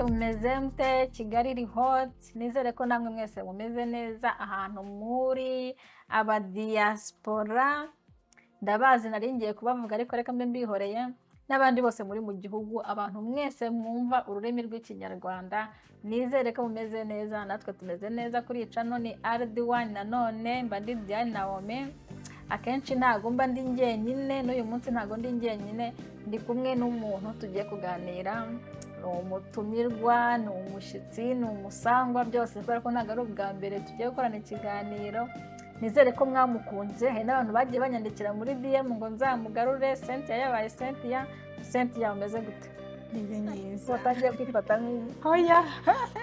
mumeze mute? Kigali iri hot. Nizere ko namwe mwese mumeze neza ahantu muri aba diaspora. Ndabazi nari ngiye kubavuga ariko reka mbe mbihoreye. N'abandi bose muri mu gihugu, abantu mwese mwumva ururimi rw'ikinyarwanda, nizere ko mumeze neza, natwe tumeze neza kuri icano. Ni RD1 nanone mba ndi Diane Naomi. Akenshi ntago mba ndi njyenyine, n'uyu munsi ntago ndi njyenyine, ndi kumwe n'umuntu tugiye kuganira. Ni umutumirwa, ni umushyitsi, ni umusangwa, byose kubera ko ntago ari ubwa mbere tugiye gukorana ikiganiro. Nizere ko mwamukunze. Hari n'abantu bagiye banyandikira muri DM ngo nzamugarure. Cynthia yabaye Cynthia umeze gute? Neza. Watangiye kwifata nk'iyi? Oya,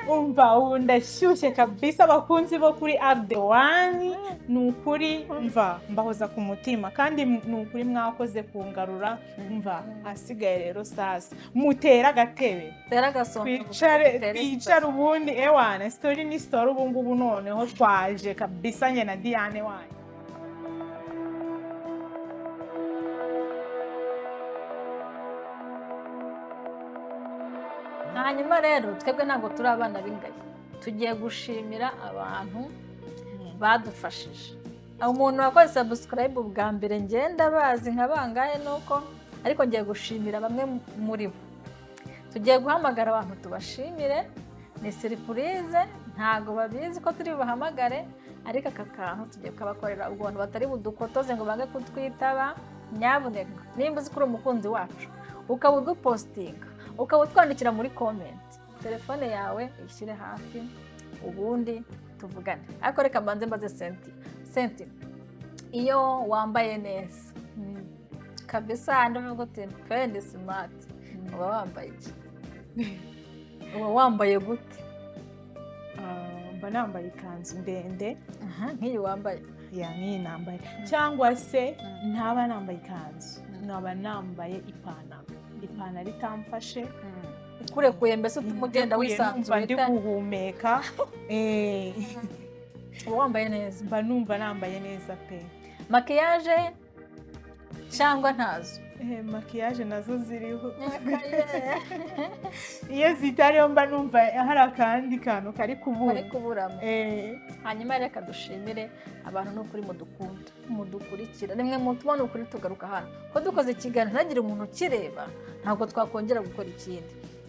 umva ubu ndashyushye kabisa. Abakunzi bo kuri RD1 ni ukuri mva mbahoza ku mutima, kandi ni ukuri mwakoze kungarura. Mva asigaye rero sasa mutera agatebe, Tera gasonga twicare ubundi ewana story ni story. Ubu ngubu noneho twaje kabisa nye na Diane wanyu. Hanyuma rero twebwe ntabwo turi abana b'ingagi, tugiye gushimira abantu badufashije. Umuntu wakoze subscribe bwa mbere ngenda bazi nka bangahe nuko, ariko ngiye gushimira bamwe muri bo. Tugiye guhamagara abantu tubashimire, ni surprise, ntago babizi ko turi bahamagare, ariko aka kantu tugiye kubakorera. Ubwo abantu batari budukotoze ngo bange kutwitaba, nyabuneka nimba uzi kuri umukunzi wacu ukaba udupostinga, ukaba utwandikira muri comment, telefone yawe ishyire hafi ubundi tuvugane. Ariko reka mbanze mbaze Cynthia, iyo wambaye neza kabisa ndavuga uti kandi smart, uba wambaye iki? Uba wambaye gute? Mba nambaye ikanzu ndende nk'iyi wambaye, ya nk'iyi nambaye, cyangwa se ntaba nambaye ikanzu, nkaba nambaye ipantaro itamfashe, kurekuye mbese utuma ugenda wisanzuye, ndi guhumeka. uba wambaye neza. Mba numva nambaye neza pe. Makiyaje cyangwa ntazo? Makiyaje nazo ziriho. Iyo zitariho mba numva hari akandi kantu kari kuburamo. Hanyuma reka dushimire abantu n'ukuri mudukunda, mudukurikira. Nimwe mutubona ukuri tugaruka hano ko dukoze ikiganiro ntagire umuntu ukireba, ntabwo twakongera gukora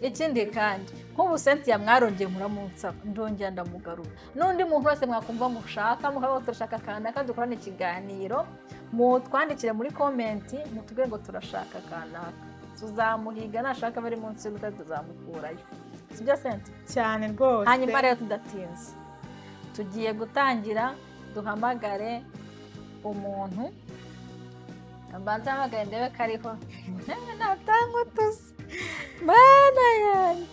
ikindi kandi nk'ubu Cynthia mwarongeye muramunsaba, ndongera ndamugarura. N'undi muntu wese mwakumva mushaka mukaba turashaka kanaka dukorana ikiganiro, mutwandikire muri comment mutubwire ngo turashaka kanaka, tuzamuhiga. Nashaka bari munsi y'urutare tuzamukurayo, sibyo Cynthia? Cyane rwose. Hanyuma rero tudatinze tugiye gutangira. Duhamagare umuntu, mbanza hamagare ndebe kariho. Natanga utuzi mana yanjye,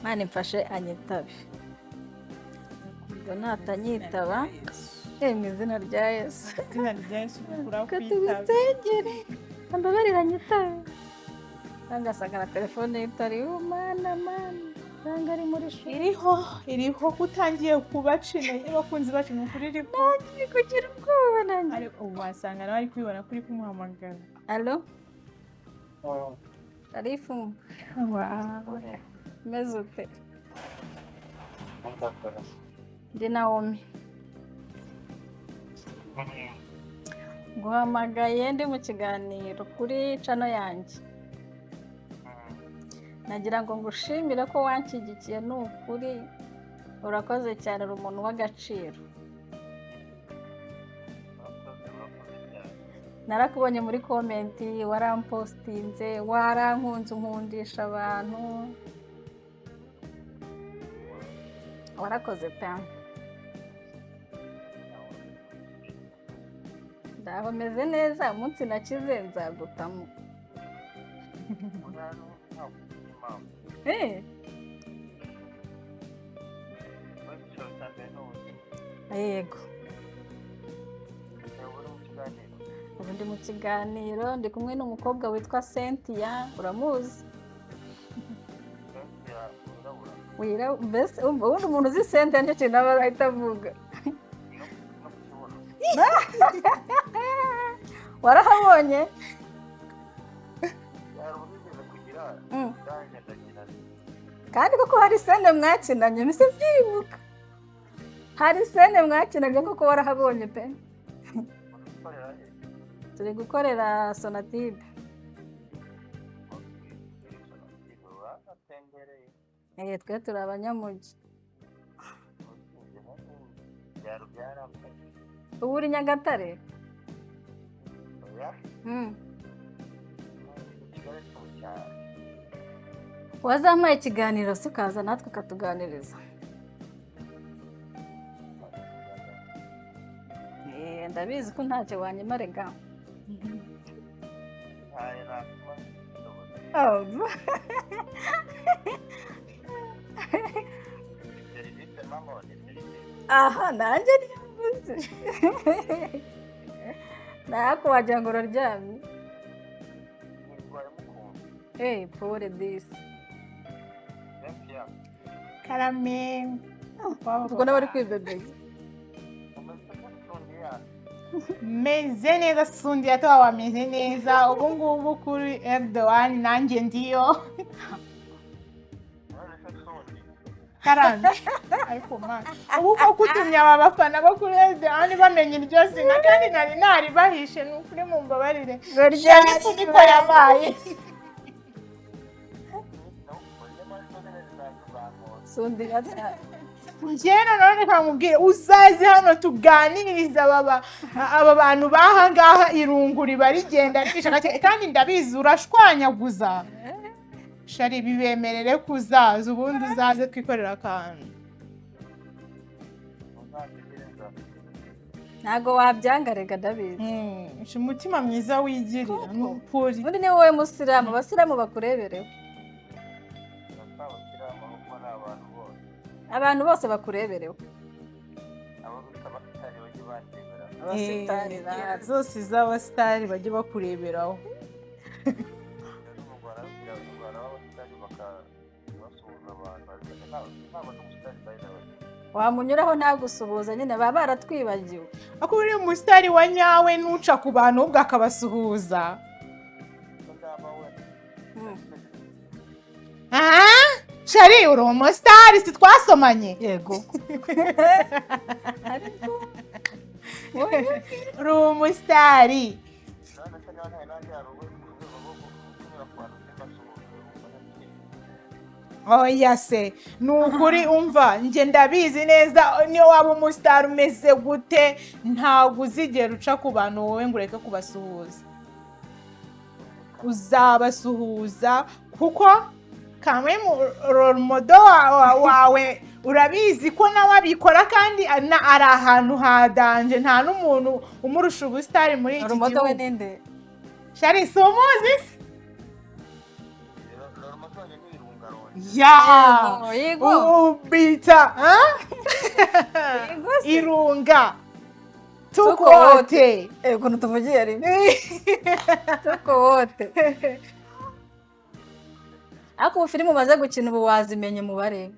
mana imfashe anyitabe. Ubwo natanyitaba mu izina rya Yesu, katubisengere ambabarira anyitabe. Ngasanga telefone itari mana nanga ari muri shuri. iriho kutangiye kubacina abakunzi bacu kuri iriho. Nangiye kugira ubwoba nanjye. Ariko wasanga nawe ari kwibona kuri kumuhamagara. Allo? Arifu. Wow. Meze ute? Ndi Naomi. Guhamagaye ndi mu kiganiro kuri chano yanjye. Nagira ngo ngushimire ko wanshyigikiye, ni ukuri urakoze cyane, uri umuntu w'agaciro. Narakubonye muri comment, warampostinze, warankunze unkundisha abantu, warakoze pe. Ndaho meze neza, umunsi nakize nzagutamo. Yego. Ubu ndi mu kiganiro, ndi kumwe n'umukobwa witwa Cynthia, uramuzi? Mbese ubundi umuntu uzi Cynthia nicyo kintu aba ahita avuga. Warahabonye? kandi koko hari sene mwakinanye mise byibuka hari sene mwakinanye koko warahabonye pe turi gukorera Sonatube twe turi abanyamugi ubu uri Nyagatare wazampaye ikiganiro se ukaza natwe ukatuganiriza ndabizi ko ntacyo wanyemarega aha nanjye niyo nako wagira ngo uraryamye pole disi karame ubwo n'abari kwibebeye meze neza sundi yatawa wameze neza ubu ngubu kuri Erdogan nanjye ndiyo karame ariko mwana ubu ko kutumye aba bafana bo kuri Erdogan bamenye iryo zina kandi nari bahishe n'ukuri mu mbabarire niko yabaye sundi njyewe none kamubwire uzaze hano tuganiriza aba bantu bahangaha irunguri barigenda kandi ndabizi urashwanyaguza shari bibemerere kuzaza ubundi uzaze twikorera akantu ntago wabyanga rega ndabizi umutima mwiza wigirira n'ukuri ubundi ni wowe musiramu abasiramu bakurebereho abantu bose bakurebereho abasitari zose z'abasitari bajye bakureberaho wamunyuraho ntagusuhuza nyine baba baratwibagiwe ako uri umusitari wa nyawe nuca ku bantu ubwo akabasuhuza shari uri umusitari si twasomanye yego uri umusitari oya se ni ukuri umva njye ndabizi neza niyo waba umusitari umeze gute ntabwo uzigera uca ku bantu wowe ngo ureke kubasuhuza uzabasuhuza kuko kamwe mu roromodo wawe urabizi ko nawe abikora kandi ari ahantu hadanje nta n'umuntu umurusha ubusitari muri iki gihugu roromodo we ninde shari si umuzi se ya ubita irunga tukote ukuntu tuvugiye rimwe tukote ariko ubu filime umaze gukina ubu wazimenye umubare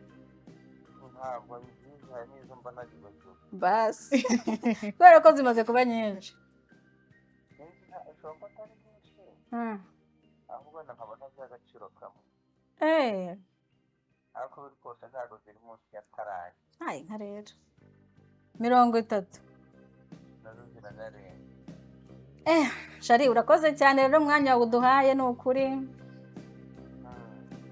basi kubera ko zimaze kuba nyinshi ariko biri kose ntabwo ziri munsi ya tarari nka rero 30 nazo ziranarenga shari urakoze cyane rero umwanya uduhaye ni ukuri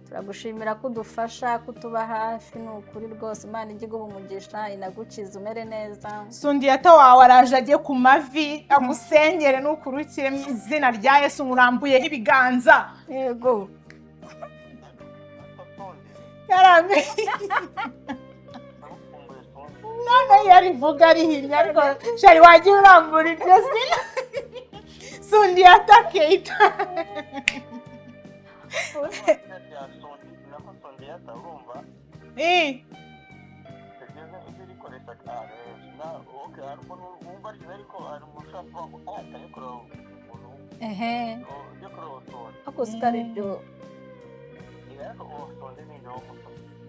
turagushimira ko udufasha kutuba hafi ni ukuri rwose Imana ijye iguha umugisha inagukiza umere neza sundiyata wawe araje agiye ku mavi agusengere n'ukurukire mu izina rya Yesu murambuyeho ibiganza yego karame none yarivuga arihinya ariko shari wagiye urambura iryo zina sundiyata Keita ako sitari byo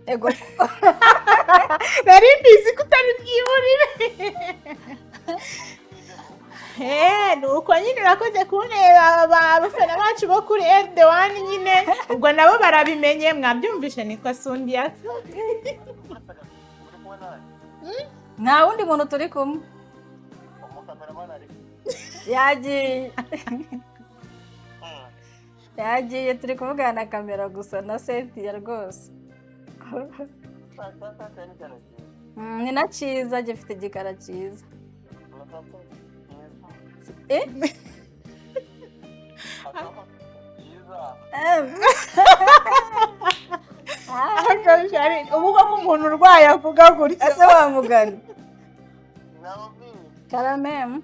ego nari mbizi ko utari bwihurire nuko nyine urakoze kureba abafana bacu bo kuri RD1 nyine ubwo nabo barabimenye mwabyumvishe nitwa Sundia nta wundi muntu turi kumwe yagiye turi kuvugana na kamera gusa na Cynthia rwose ni na cyiza gifite igikara cyiza ubu ko umuntu urwaye avuga gutya ese wamugana karameme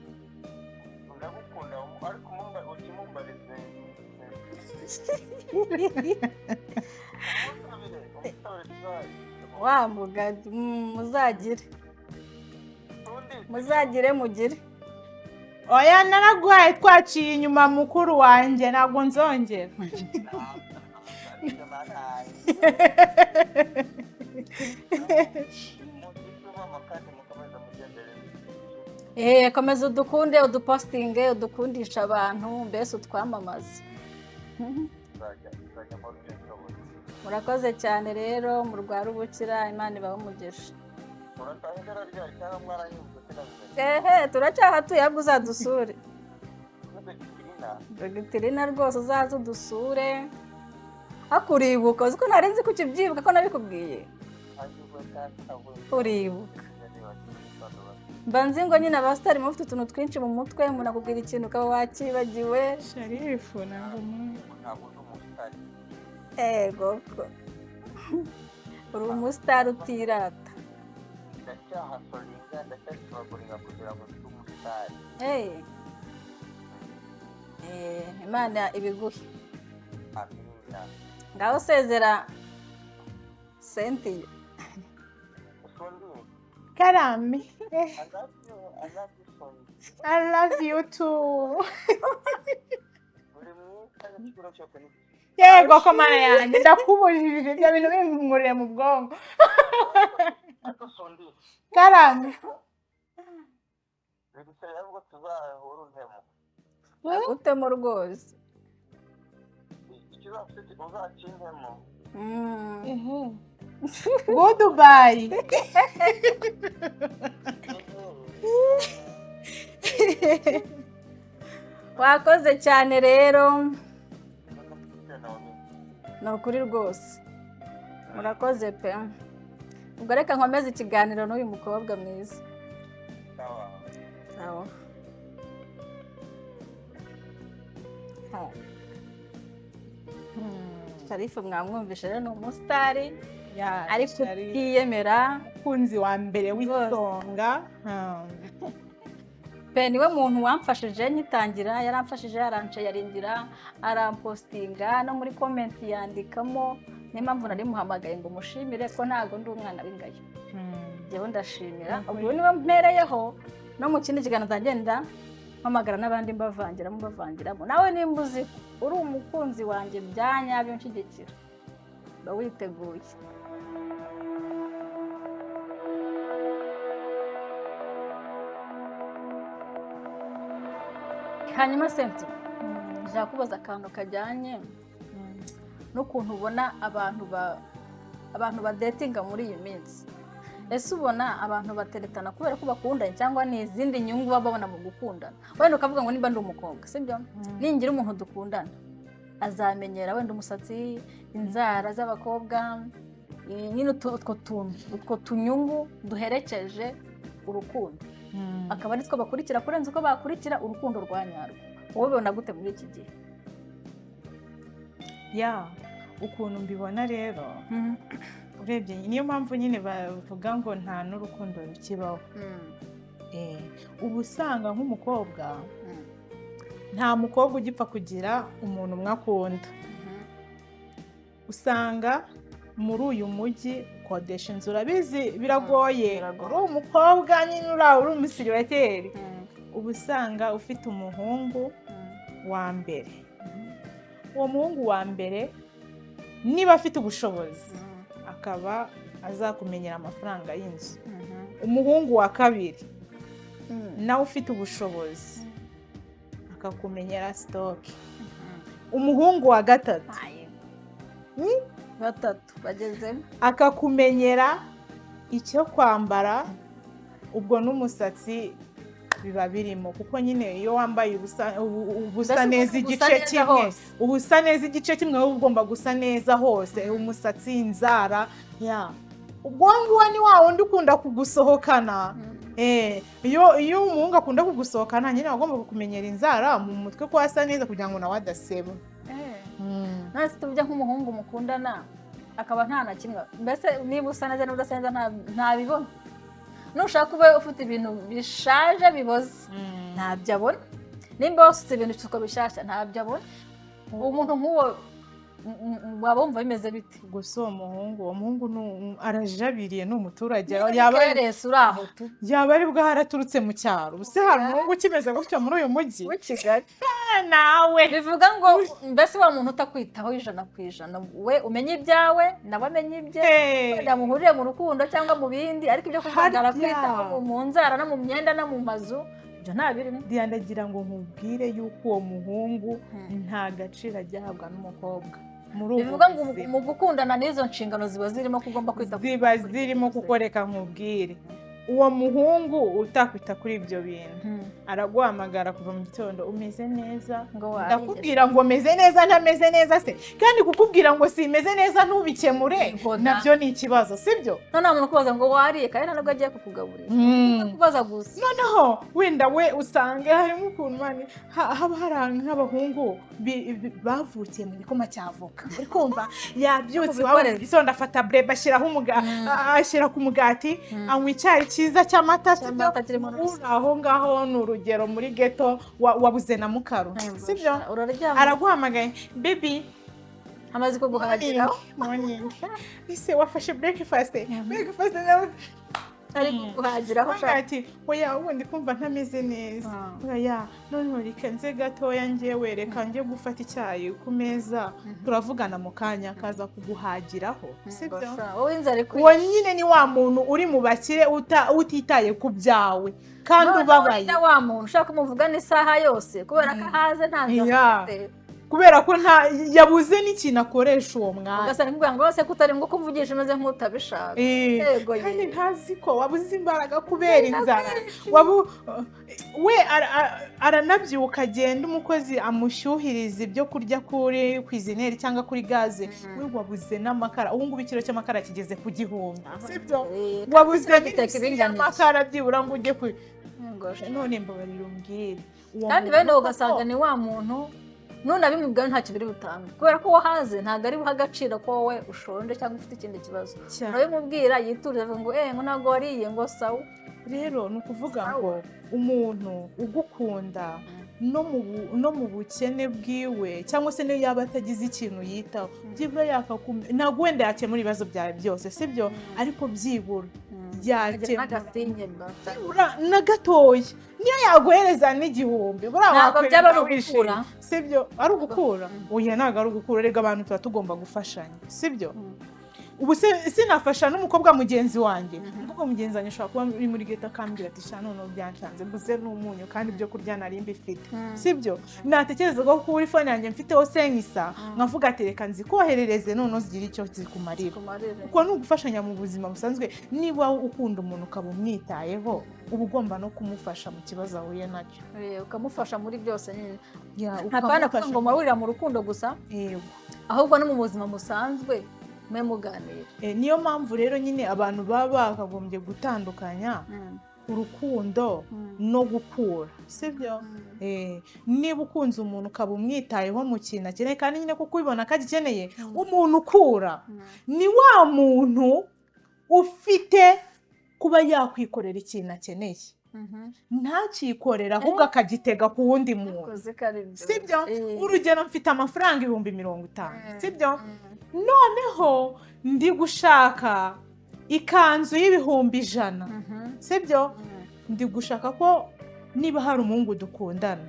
wamugana muzagire mugire oya naraguhaye twaciye inyuma mukuru wanjye ntabwo nzongera komeza udukunde udupostinge udukundisha abantu mbese utwamamaze murakoze cyane rero murwara ubukira Imana ibahe umugisha turacyahatuye ahubwo uzadusure Dogiterina rwose uzaze udusure hakuribuka uzi ko ntari nzi kukibyibuka ko nabikubwiye uribuka mba nzi ngo nyine abasitari mufite utuntu twinshi mu mutwe umuntu akubwira ikintu ukaba wakibagiwe Sharifu ntabwo ko uri umusitari utirata Imana ibiguhe ngaho sezera Cynthia Karame I love you too yego ko mana yanjye ndakubujije ibyo bintu bimumuriye mu bwonko Karame utemo rwose Goodbye wakoze cyane rero ni ukuri rwose murakoze pe ubwo reka nkomeze ikiganiro n'uyu mukobwa mwiza sawa Sharifu mwamwumvishe rero ni umusitari ariko utiyemera kunzi wa mbere w'isonga pe niwe muntu wamfashije nyitangira yaramfashije yaranshayarindira arampostinga no muri comment yandikamo niyo mpamvu nari muhamagaye ngo mushimire ko ntago ndi umwana w'ingayo njyewe ndashimira ubwo niwe mpereyeho no mu kindi kiganiro ndagenda mpamagara n'abandi mbavangiramo nawe nimba uzi uri umukunzi wanjye byanyabyo nshyigikira uba witeguye hanyuma Cynthia nshaka kubaza akantu kajyanye n'ukuntu ubona abantu badetinga muri iyi minsi ese ubona abantu bateretana kubera ko bakundanye cyangwa ni izindi nyungu baba babona mu gukundana wenda ukavuga ngo nimba ndi umukobwa sibyo ningira umuntu dukundana azamenyera wenda umusatsi inzara z'abakobwa nyine utwo tunyungu duherekeje urukundo akaba ari two bakurikira kurenza uko bakurikira urukundo rwa nyarwo wowe ubona gute muri iki gihe ukuntu mbibona rero urebye niyo mpamvu nyine bavuga ngo nta n'urukundo rukibaho ubu usanga nk'umukobwa nta mukobwa ugipfa kugira umuntu umwe akunda usanga muri uyu mujyi ukodesha inzu urabizi biragoye uri umukobwa nyine uri umusiribateri uba usanga ufite umuhungu wa mbere uwo muhungu wa mbere niba afite ubushobozi akaba azakumenyera amafaranga y'inzu umuhungu wa kabiri nawe ufite ubushobozi akakumenyera sitoke. Umuhungu wa gatatu batatu bagezemo akakumenyera icyo kwambara, ubwo n'umusatsi biba birimo, kuko nyine iyo wambaye ubusa neza igice kimwe, ubusa neza igice kimwe wowe ugomba gusa neza hose, umusatsi, inzara, ubwo nguwo ni wa wundi ukunda kugusohokana. Iyo umuhungu akunda kugusohokana nyine agomba kukumenyera inzara mu mutwe ko asa neza kugira ngo nawe adaseba. none tujya nk'umuhungu mukundana akaba nta na kimwe, mbese niba usa neza n'udasa neza ntabibona. Nushaka ube ufite ibintu bishaje biboze ntabyo abona, nimba wasutse ibintu bisuko bishasha ntabyo abona. Umuntu nk'uwo waba wumva bimeze bite? Gusa uwo muhungu arajabiriye, ni umuturage, yaba ari bwo haraturutse mu cyaro. Ubuse hari umuhungu ukimeze gutyo muri uyu mujyi wa Kigali nawe bivuga ngo mbese wa muntu utakwitaho 100%, we umenye ibyawe nawe amenye ibye, ndamuhurire mu rukundo cyangwa mu bindi, ariko ibyo kuvangara kwitaho mu nzara no mu myenda no mu mazu ibyo nta birimo. Ndagira ngo nkubwire yuko uwo muhungu nta gaciro agihabwa n'umukobwa. Bivuga ngo mu gukundana n'izo nshingano ziba zirimo kugomba kwita, ziba zirimo kukoreka. Nkubwire, uwo muhungu utakwita kuri ibyo bintu araguhamagara kuva mu gitondo, umeze neza, ndakubwira ngo meze neza ntameze neza se, kandi kukubwira ngo simeze neza ntubikemure nabyo ni ikibazo, sibyo? None umuntu kubaza ngo wariye kandi ntabwo agiye kukugaburira, kubaza gusa. Noneho wenda we usange harimo ukuntu haba hari nk'abahungu bavukiye mu gikoma cy'avoka, uri kumva yabyutse wawe mu gitondo afata breba ashyira ku mugati, anywa icyayi cyiza cy'amata, aho ngaho ni urugero muri ghetto wabuze na mukaro, sibyo? Araguhamagaye, baby amaze kuguhagiraho, ese wafashe breakfast nawe ari kuguhagiraho ati oya ubundi kumva ntameze neza, oya none reka nze gatoya ngewe reka njye gufata icyayi ku meza, turavugana mu kanya kaza kuguhagiraho, sibyo? Uwo nyine ni wa muntu uri mu bakire utitaye ku byawe kandi ubabaye, wa muntu ushaka kumuvugana isaha yose kubera ko ahaze ntanze, kubera ko yabuze n'ikintu akoresha uwo mwanya, ugasanga kuvuga ngo se kutari ngo kuvugisha umeze nk'utabishaka, yego kandi ntazi ko wabuze imbaraga kubera inzara. We aranabyuka agenda umukozi amushyuhiriza ibyo kurya kuri kwizineri cyangwa kuri gaze, we wabuze n'amakara. Ubu ngubu ikiro cy'amakara kigeze ku 1000, sibyo? Wabuze n'amakara byibura ngo ujye ku none mbabarira umbwire, kandi bene ugasanga ni wa muntu none abimubwira ntacyo biri butanga, kubera ko wahaze ntabwo ari buha agaciro ko wowe ushonje cyangwa ufite ikindi kibazo. Urabimubwira yituriza ngo ngo ntabwo wariye ngo sawa. Rero ni ukuvuga ngo umuntu ugukunda no mu bukene bwiwe cyangwa se niyo yaba atagize ikintu yitaho, byibura ntabwo wenda yakemura ibibazo byawe byose, sibyo? Ariko byibura na gatoya niyo yaguhereza n'igihumbi, ntabwo byaba ari ugukura, sibyo? Ari ugukura? Oya ntabwo ari ugukura, rega abantu tuba tugomba gufashanya, sibyo? Ubu sinafasha n'umukobwa mugenzi wanjye, umukobwa mugenzi wanjye ashobora kuba uri muri ghetto akambwira ati sha none byanshanze mbuze n'umunyu kandi ibyo kurya nari mbifite, sibyo? Natekereza ko kuri phone yanjye mfiteho senkisa, nkavuga ati reka nzikoherereze none zigira icyo zikumarira, kuko ni ugufashanya mu buzima busanzwe. Niba ukunda umuntu ukaba umwitayeho, uba ugomba no kumufasha mu kibazo ahuye nacyo, ukamufasha muri byose nyine, apana kuvuga ngo murahurira mu rukundo gusa, ahubwo no mu buzima busanzwe muganira. Niyo mpamvu rero nyine abantu baba bakagombye gutandukanya urukundo no gukura, sibyo? Niba ukunze umuntu ukaba umwitayeho mu kintu akeneye, kandi nyine kuko ubibona ko agikeneye, umuntu ukura ni wa muntu ufite kuba yakwikorera ikintu akeneye, ntakikorera ahubwo akagitega ku wundi muntu, sibyo? Urugero mfite amafaranga 50,000, sibyo? Noneho ndi gushaka ikanzu y'100,000, sibyo? Ndi gushaka ko niba hari umuhungu dukundana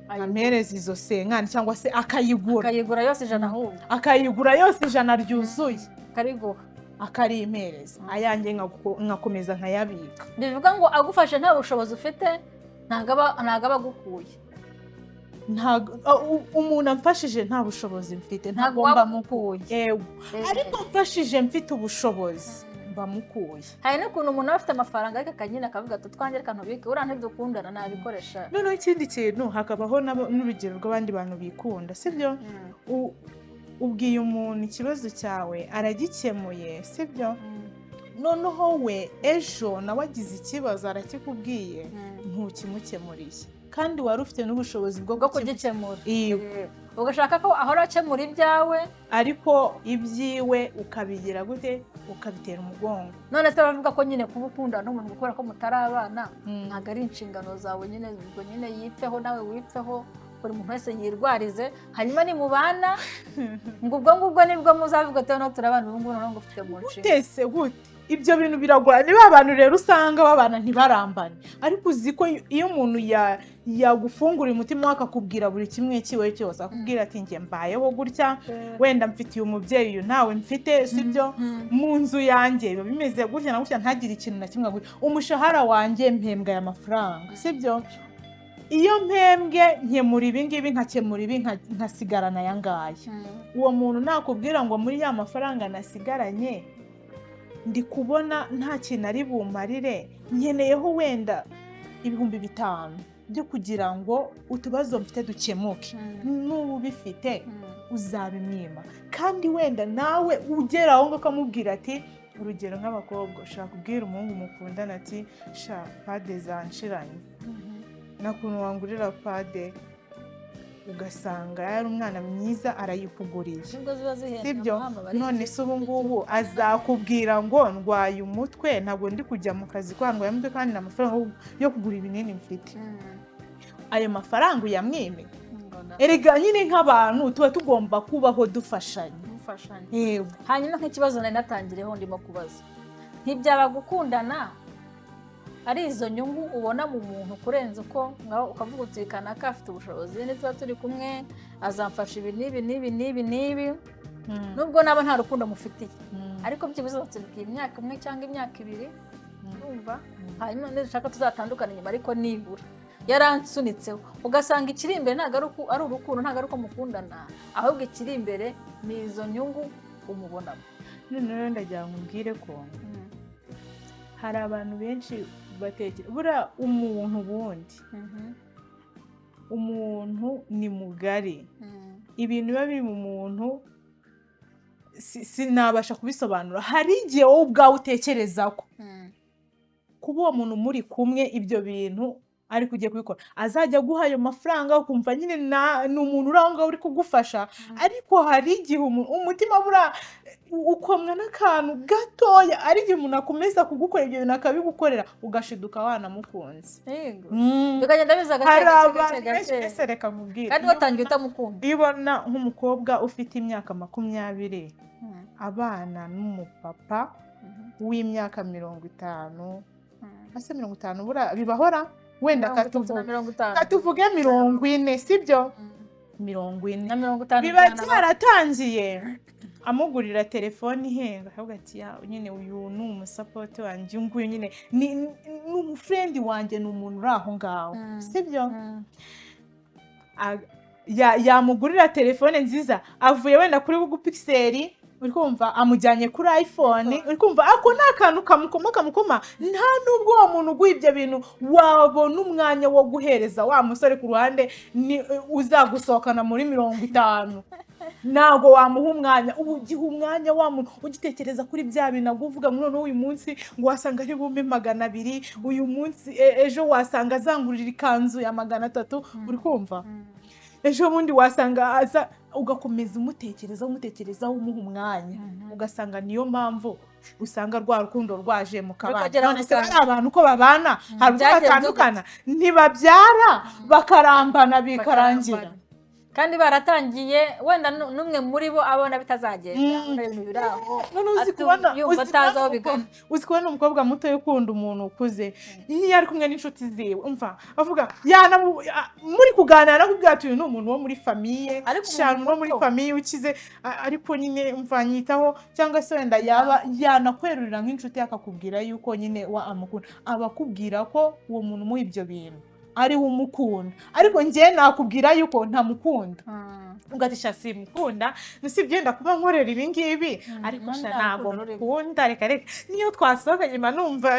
ampereza izo senkani cyangwa se akayigura yose 100, ahubwo akayigura yose 100 ryuzuye, kariguha akarimpereza, ayanjye nkakomeza nkayabika. Bivuga ngo agufashe nta bushobozi ufite, ntago aba agukuye. umuntu amfashije nta bushobozi mfite ntabwo ntagomba wamukuye. ariko mfashije mfite ubushobozi bamukuye. Hari n'ukuntu umuntu aba afite amafaranga ariko akanyine akavuga ati twanjye reka ntubike uriya ntidukundana nabikoresha. Noneho ikindi kintu hakabaho n'urugero rw'abandi bantu bikunda sibyo. Ubwiye umuntu ikibazo cyawe aragikemuye sibyo. Noneho we ejo nawe agize ikibazo arakikubwiye ntukimukemuriye kandi wari ufite n'ubushobozi bwo kugikemura. Ugashaka ko ahora akemura ibyawe ariko ibyiwe ukabigira gute ukabitera umugongo. None se bavuga ko nyine kuba ukundana n'umuntu gukora ko mutarabana ntabwo ari inshingano zawe nyine ubwo nyine yipfeho nawe wipfeho buri muntu wese yirwarize hanyuma nimubana ngo ubwo ngubwo nibwo muzavuga ati no turabana ubu ngubu ngo ufite mu nshinga. Utese gute ibyo bintu biragora. Niba abantu rero usanga babana ntibarambane ariko uzi ko iyo umuntu yagufungura umutima akakubwira buri kimwe kiwe cyose akubwira ati njye mbayeho gutya wenda mfitiye umubyeyi uyu ntawe mfite sibyo mu nzu yanjye biba bimeze gutya na gutya ntagire ikintu na kimwe gutya umushahara wanjye mpembwa aya mafaranga sibyo. Iyo mpembwe nkemura ibi ngibi nkakemura ibi nkasigarana aya ngaya uwo muntu nakubwira ngo muri ya mafaranga nasigaranye ndi kubona nta kintu ari bumarire nkeneyeho wenda 5,000 byo kugira ngo utubazo mfite dukemuke. N'ubu bifite uzabimwima kandi wenda nawe ugera aho ukamubwira ati urugero nk'abakobwa ushaka kubwira umuhungu mukundana ati sha pade zanshiranye nakuntu wangurira pade ugasanga yari umwana mwiza arayikuguriye sibyo. None se ubu ngubu azakubwira ngo ndwaye umutwe ntabwo ndi kujya mu kazi kwa ndwaye umutwe kandi n'amafaranga yo kugura ibinini mfite. Ayo mafaranga uyamwime erega nyine nk'abantu tuba tugomba kubaho dufashanya. Hanyuma nk'ikibazo nari natangireho ndimo kubaza ntibyaba gukundana ari izo nyungu ubona mu muntu kurenza uko ukavuga uti kanaka afite ubushobozi tuba turi kumwe azamfasha ibi n'ibi n'ibi n'ibi n'ibi nubwo naba nta rukundo mufitiye ariko byibuze batubwiye imyaka 1 cyangwa imyaka 2 urumva hanyuma ndashaka tuzatandukana nyuma ariko nibura yaransunitseho ugasanga ikiri imbere ntago ari urukundo ntago ari uko mukundana ahubwo ikiri imbere ni izo nyungu umubonamo. None ndagira ngo mbwire ko hari abantu benshi batekera bura umuntu bundi umuntu ni mugari ibintu biba biri mu muntu sinabasha kubisobanura. Hari igihe wowe ubwawe utekereza ko kuba uwo muntu muri kumwe ibyo bintu ari kugiye kubikora azajya guha ayo mafaranga ukumva nyine ni umuntu uri aho ngaho uri kugufasha ariko hari igihe umutima bura ukomwa n'akantu gatoya ari igihe umuntu akomeza kugukora ibyo bintu akabigukorera ugashiduka wanamukunze. Bikagenda biza gake reka nkubwire kandi watangiye utamukunda. Ibona nk'umukobwa ufite imyaka 20 abana n'umupapa w'imyaka 50 ase 50 bura bibahora wenda katuvuge 40 sibyo 40 na 50 biba cyaratangiye amugurira telefone ihenga akavuga ati ya nyine uyu ni umusapoti wanjye nguyu nyine ni umufrendi wanjye ni umuntu uri aho ngaho sibyo. Yamugurira telefone nziza avuye wenda kuri Google Pixel uri kumva amujyanye kuri iPhone uri kumva ako nakantu kamukoma nta nubwo wa muntu uguha ibyo bintu wabona umwanya wo guhereza wa musore ku ruhande ni uzagusohokana muri 50 ntago wamuha umwanya ugiha umwanya wa muntu ugitekereza kuri bya bintu aguvuga ngo none uyu munsi ngo wasanga ari 200 uyu munsi ejo wasanga azangurira ikanzu ya 300 uri kumva ejo bundi wasanga aza ugakomeza umutekereza umuha umwanya ugasanga niyo mpamvu usanga rwa rukundo rwaje mu kabana. None se ari abantu ko babana hari batandukana ntibabyara bakarambana bikarangira kandi baratangiye wenda numwe muri bo abona bitazagenda ibintu biraho uzi kubona umukobwa muto yukunda umuntu ukuze niyo ari kumwe n'inshuti ziwe umva avuga muri kuganira nakubwira ati uyu ni umuntu wo muri famiye cyane wo muri famiye ukize ariko nyine umva nyitaho cyangwa se wenda yaba yanakwerurira nk'inshuti akakubwira yuko nyine wa amukunda abakubwira ko uwo muntu mu ibyo bintu ari we umukunda, ariko njye nakubwira yuko ntamukunda ugatisha simukunda nusibye kuba nkorera ibi ngibi ariko ntabwo mukunda reka niyo twasohokanye mba numva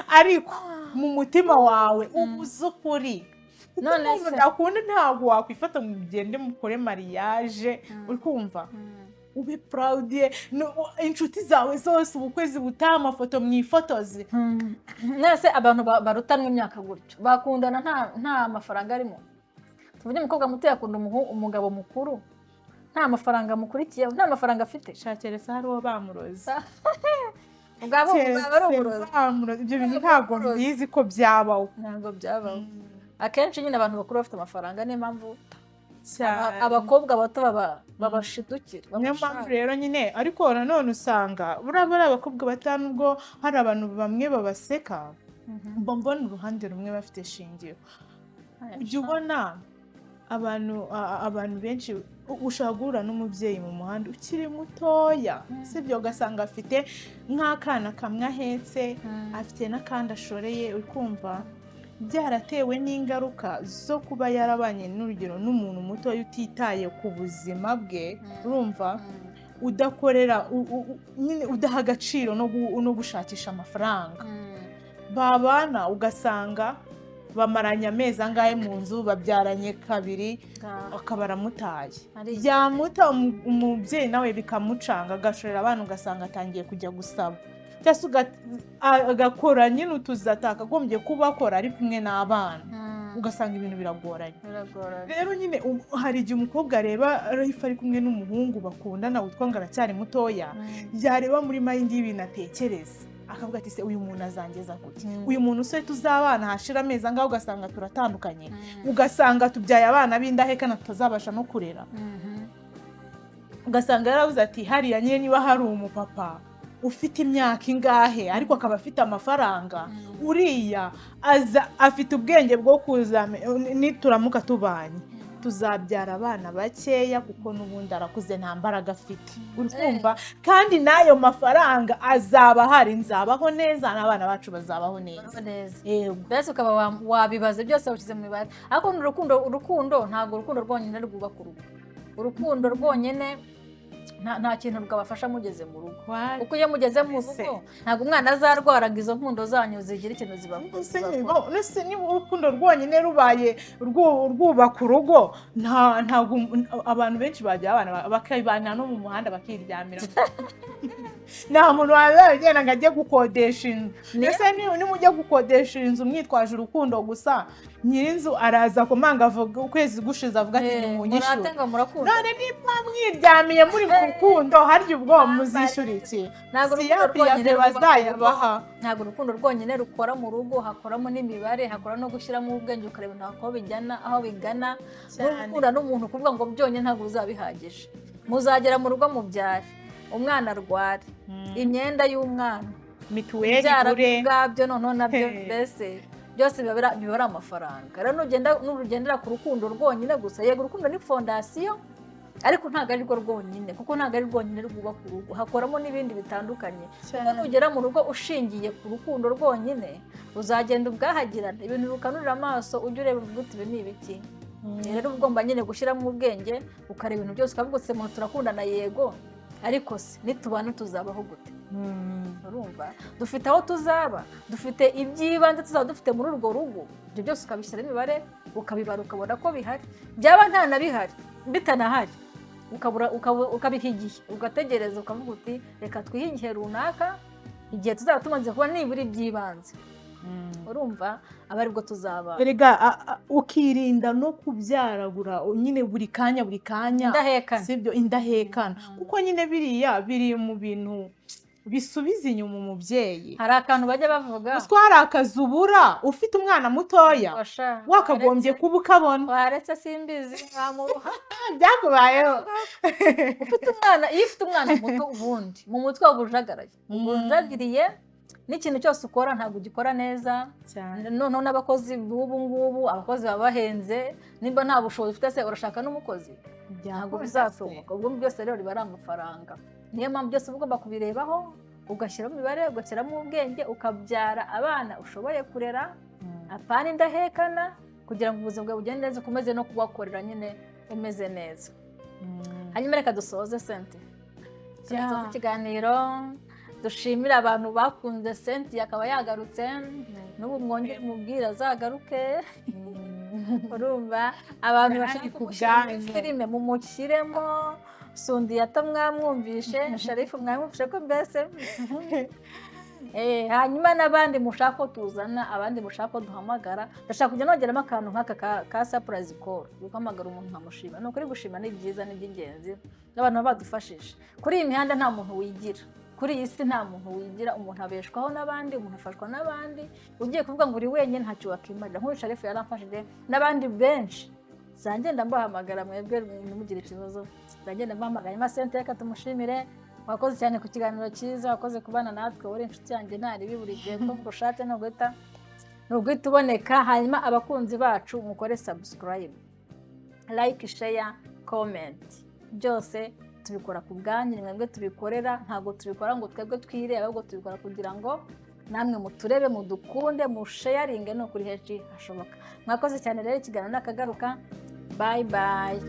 ariko mu mutima wawe ubuze ukuri none se ndakunda ntabwo wakwifata mu mugende mukore mariage uri kumva ube proud inshuti zawe zose ubukwezi butaha amafoto mwifotoze nese abantu barutanwa imyaka gutyo bakundana nta mafaranga arimo tuvuge umukobwa muto yakunda umugabo mukuru nta mafaranga mukurikiye nta mafaranga afite shakeresa hariho bamuroza ubwabo ari uburozi ibyo bintu ntabwo mbizi ko byabaho ntabwo byabaho akenshi nyine abantu bakuru bafite amafaranga niyo mpamvu abakobwa bato babashidukira niyo mpamvu rero nyine ariko nanone usanga buriya abakobwa batanu ubwo hari abantu bamwe babaseka mbona uruhande rumwe bafite shingiro ujya ubona abantu benshi ushobora guhura n'umubyeyi mu muhanda ukiri mutoya sibyo ugasanga afite nk'akana kamwe ahetse afite n'akandi ashoreye uri kumva byaratewe n'ingaruka zo kuba yarabanye n'urugero n'umuntu mutoya utitaye ku buzima bwe urumva udakorera nyine udaha agaciro no gushakisha amafaranga babana ugasanga bamaranye amezi angahe mu nzu babyaranye kabiri akaba aramutaye yamuta umubyeyi nawe bikamucanga agashorera abana ugasanga atangiye kujya gusaba cyangwa agakora nyine utuzi atakagombye kuba akora ari kumwe n'abana ugasanga ibintu biragoranye rero nyine hari igihe umukobwa areba Reba ari kumwe n'umuhungu bakundana witwa ngo aracyari mutoya yareba muri mayindi y'ibintu atekereza akavuga ati se uyu muntu azangeza gute uyu muntu se tuzabana hashira amezi angahe ugasanga turatandukanye ugasanga tubyaye abana b'indahekana tutazabasha no kurera ugasanga yaravuze ati hariya nyine niba hari umupapa ufite imyaka ingahe ariko akaba afite amafaranga uriya afite ubwenge bwo kuza nituramuka tubanye tuzabyara abana bakeya kuko n'ubundi arakuze nta mbaraga afite urumva kandi n'ayo mafaranga azaba hari nzabaho neza n'abana bacu bazabaho neza mbese ukaba wabibaze byose washyize mu mibare ariko urukundo ntabwo urukundo rwonyine rwubaka urukundo rwonyine nta kintu rwabafasha mugeze mu rugo kuko iyo mugeze mu rugo ntabwo umwana azarwaraga izo nkundo zanyu zigira ikintu zibaho niba urukundo rwonyine rubaye rwubaka urugo ntabwo abantu benshi bajya abana bakabana no mu muhanda bakiryamira nta muntu wazagenda ngo ajye gukodesha inzu ndetse nimujya gukodesha inzu mwitwaje urukundo gusa nyirinzu araza kumanga avuga ukwezi gushize avuga ati nimunyishyure none niba mwiryamiye muri mu rukundo harya ubwo muzishyura iki ntabwo urukundo rwonyine rukora mu rugo hakoramo n'imibare hakora no gushyiramo ubwenge ukareba aho bigana n'urukundo n'umuntu kuvuga ngo byonyine ntabwo bizaba bihagije muzagera mu rugo mubyare umwana arware imyenda y'umwana mituweli bwabyo noneho nabyo mbese byose biba ari amafaranga rero nurugendera ku rukundo rwonyine gusa yego urukundo ni fondasiyo ariko ntabwo ari rwo rwonyine kuko ntabwo ari rwonyine rwubaka urugo hakoramo n'ibindi bitandukanye nugera mu rugo ushingiye ku rukundo rwonyine uzagenda ubwahagirana ibintu bikanurira amaso ujye ureba uti ibi ni ibiki rero ugomba nyine gushyiramo ubwenge ukareba ibintu byose ukavuga uti mu turakundana yego ariko se nitubana tuzabaho gute urumva dufite aho tuzaba dufite iby'ibanze tuzaba dufite muri urwo rugo ibyo byose ukabishyiramo imibare ukabibara ukabona ko bihari byaba nta na bihari bitanahari ukabiha igihe ugategereza ukavuga uti reka twihe igihe runaka igihe tuzaba tumaze kuba nibura iby'ibanze urumva aba aribwo tuzaba erega ukirinda no kubyaragura nyine buri kanya sibyo indahekana kuko nyine biriya biri mu bintu bisubiza inyuma umubyeyi hari akantu bajya bavuga uswa hari akazi ubura ufite umwana mutoya wakagombye kuba ukabona waretse simbizi nkamuruha byakubayeho ufite umwana iyo ufite umwana muto ubundi mu mutwe w'ubujagaraye ubujagiriye n'ikintu cyose ukora ntabwo ugikora neza noneho n'abakozi b'ubu ngubu abakozi baba bahenze nimba nta bushobozi ufite se urashaka n'umukozi ntabwo bizasohoka ubwo byose rero biba ari amafaranga niyo mpamvu byose uba ugomba kubirebaho ugashyiramo imibare, ugashyiramo ubwenge, ukabyara abana ushoboye kurera, apana indahekana, kugira ngo ubuzima bwawe bugende neza, ukomeze no kubakorera nyine umeze neza. Hanyuma reka dusoze Senti. Dusoze ikiganiro, dushimira abantu bakunze Senti akaba yagarutse, n'ubu mwongere mubwire azagaruke. Urumva abantu bashaka kumushyira muri filime mumushyiremo, Sundi yatamwamwumvishe, Sharifu mwamwumvishe ko mbese hanyuma n'abandi mushaka ko tuzana, abandi mushaka ko duhamagara, ndashaka kujya nogeramo akantu nk'aka ka surprise call, guhamagara umuntu nkamushima. Ni ukuri gushima ni byiza, ni iby'ingenzi, n'abantu baba badufashije. Kuri iyi mihanda nta muntu wigira, kuri iyi si nta muntu wigira, umuntu abeshwaho n'abandi, umuntu afashwa n'abandi. Ugiye kuvuga ngo uri wenyine ntacyo wakimarira, nk'uyu Sharifu yaramfashije n'abandi benshi. Zangenda mbahamagara mwebwe ntimugire ikibazo, zangenda mbahamagara. Nyuma Senti reka tumushimire, wakoze cyane ku kiganiro cyiza, wakoze kubana natwe, uri inshuti yanjye ntaribi buri gihe ko kurushatse no guhita uboneka. Hanyuma abakunzi bacu mukore subscribe, like, share, comment, byose tubikora ku bwanyu, mwebwe tubikorera, ntabwo tubikora ngo twebwe twirebe, ahubwo tubikora kugira ngo namwe muturebe, mudukunde, musharinge no kuri henshi hashoboka. Mwakoze cyane rero, ikiganiro nakagaruka. Bye bye.